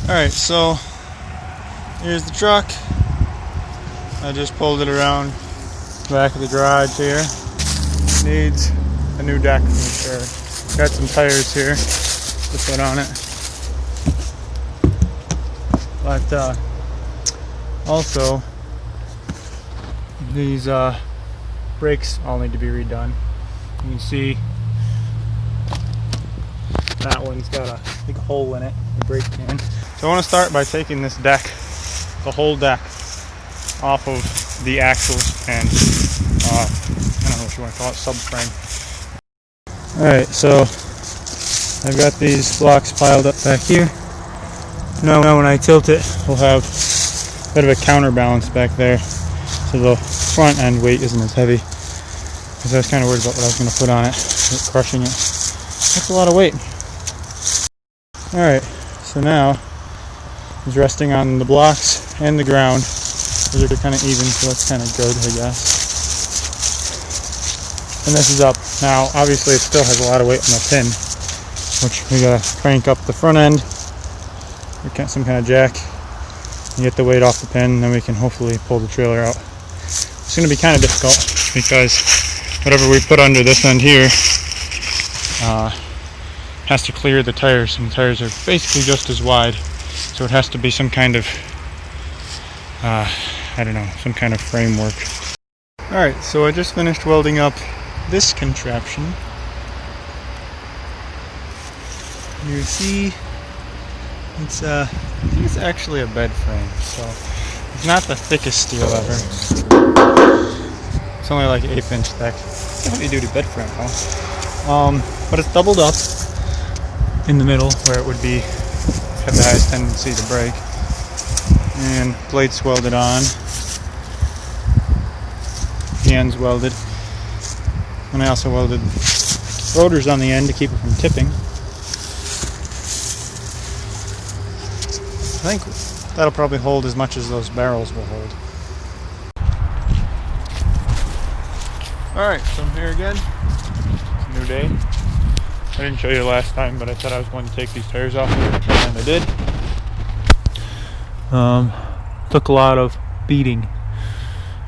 Alright, so here's the truck. I just pulled it around the back of the garage here. Needs a new deck for sure. Got some tires here to put on it. But also these brakes all need to be redone. You can see that one's got a big hole in it, the brake can. So I want to start by taking this deck, the whole deck, off of the axles and I don't know what you want to call it, subframe. Alright, so I've got these blocks piled up back here. Now when I tilt it, we'll have a bit of a counterbalance back there, so the front end weight isn't as heavy. Because I was kind of worried about what I was going to put on it, crushing it. That's a lot of weight. Alright, so now it's resting on the blocks and the ground. Those are kind of even, so that's kind of good, I guess. And this is up. Now, obviously it still has a lot of weight on the pin, which we gotta crank up the front end, or some kind of jack, and get the weight off the pin, and then we can hopefully pull the trailer out. It's gonna be kind of difficult, because whatever we put under this end here has to clear the tires, and the tires are basically just as wide, so it has to be some kind of I don't know, some kind of framework. Alright, so I just finished welding up this contraption. You see, it's I think it's actually a bed frame, so it's not the thickest steel ever. It's only like 1/8 inch thick. Heavy duty bed frame though. But it's doubled up in the middle where it would be have the highest tendency to break. And plates welded on. The ends welded. And I also welded rotors on the end to keep it from tipping. I think that'll probably hold as much as those barrels will hold. Alright, so I'm here again. It's a new day. I didn't show you last time, but I said I was going to take these tires off here, and I did. Took a lot of beating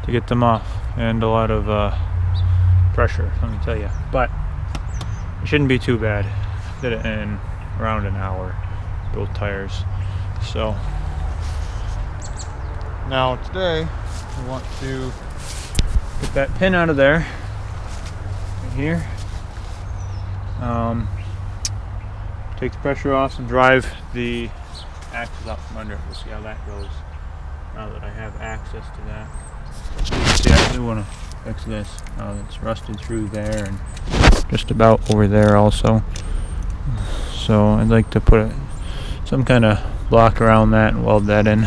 to get them off, and a lot of pressure, let me tell you. But it shouldn't be too bad. Did it in around an hour, both tires. So now today we want to get that pin out of there, right here. Take the pressure off and drive the axles out from under it. We'll see how that goes now that I have access to that. See, I do want to fix this. It's rusted through there and just about over there also. So I'd like to put some kind of block around that and weld that in.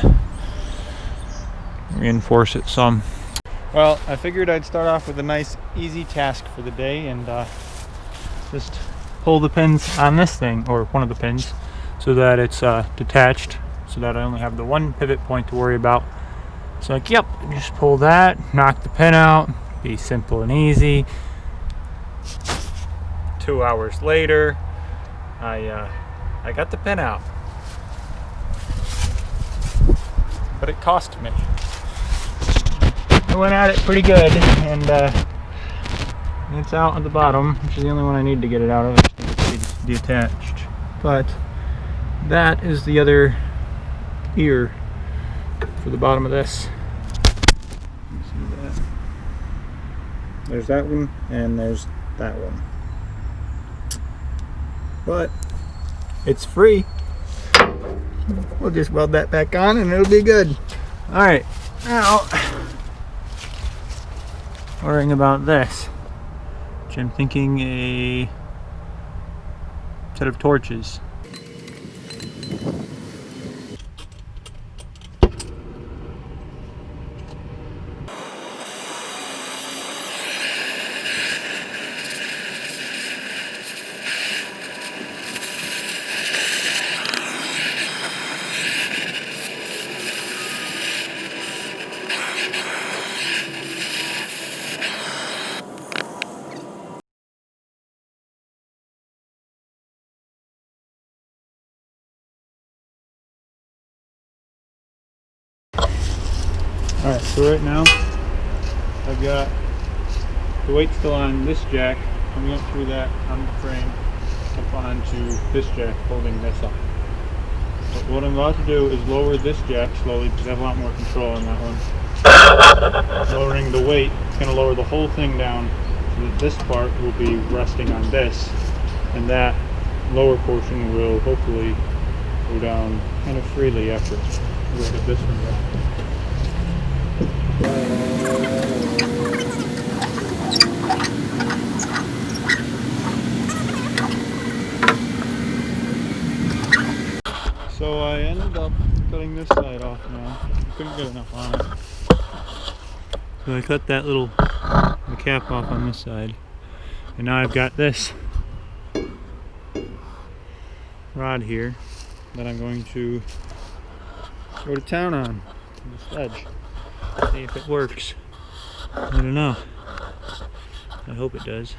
Reinforce it some. Well, I figured I'd start off with a nice easy task for the day and just pull the pins on this thing, or one of the pins, so that it's detached, so that I only have the one pivot point to worry about. It's like, yep, just pull that, knock the pin out, be simple and easy. 2 hours later, I got the pin out, but it cost me. I went at it pretty good, and it's out at the bottom, which is the only one I need to get it out of. I just need it to be detached. But that is the other ear for the bottom of this. You see that? There's that one, and there's that one. But it's free. We'll just weld that back on, and it'll be good. All right, now worrying about this, which I'm thinking a set of torches. Alright, so right now I've got the weight still on this jack, coming up through that on the frame, up onto this jack, holding this up. But what I'm about to do is lower this jack slowly because I have a lot more control on that one. Lowering the weight, it's going to lower the whole thing down so that this part will be resting on this, and that lower portion will hopefully go down kind of freely after we get this one down. So I ended up cutting this side off now. I couldn't get enough on it. So I cut that the cap off on this side. And now I've got this rod here that I'm going to go to town on the sledge. See if it works. I don't know. I hope it does.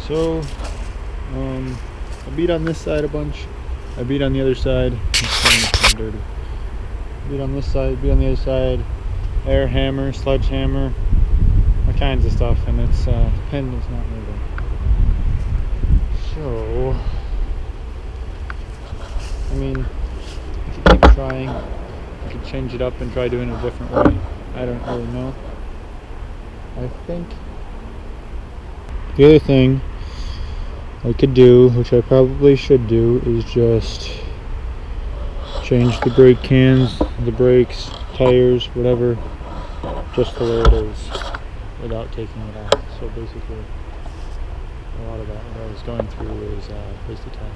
So, I beat on this side a bunch. I beat on the other side. It's dirty. Beat on this side, beat on the other side. Air hammer, sledgehammer, all kinds of stuff, and it's the pin is not moving. So, I mean, I could keep trying. I could change it up and try doing it a different way. I don't really know. I think the other thing I could do, which I probably should do, is just change the brake cans, the brakes, tires, whatever, just the way it is, without taking it off. So basically, a lot of that, what I was going through is waste of time.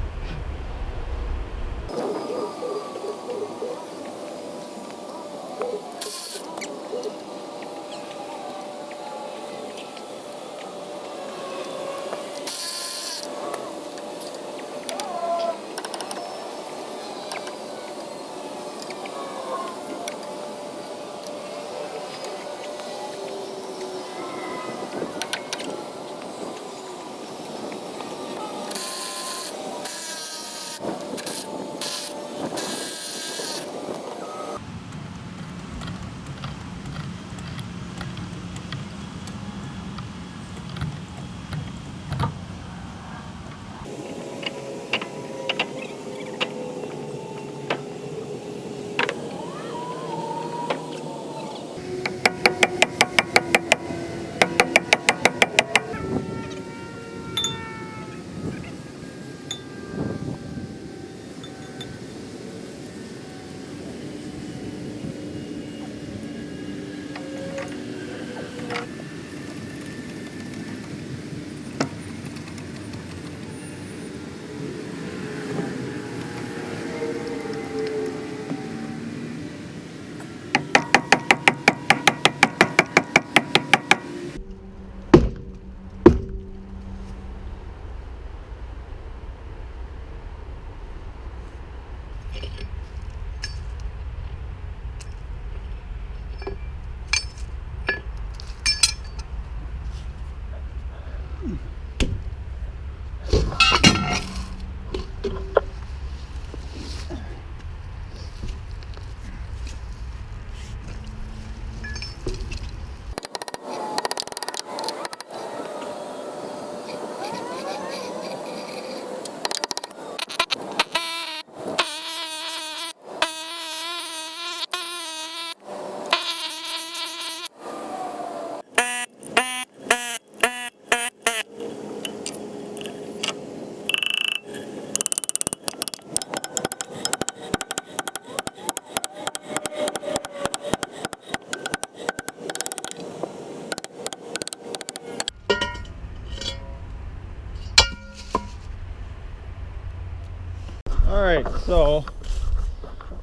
Alright, so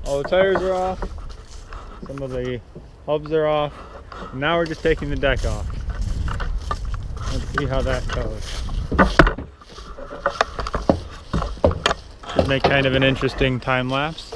all the tires are off, some of the hubs are off, and now we're just taking the deck off. Let's see how that goes. make kind of an interesting time lapse.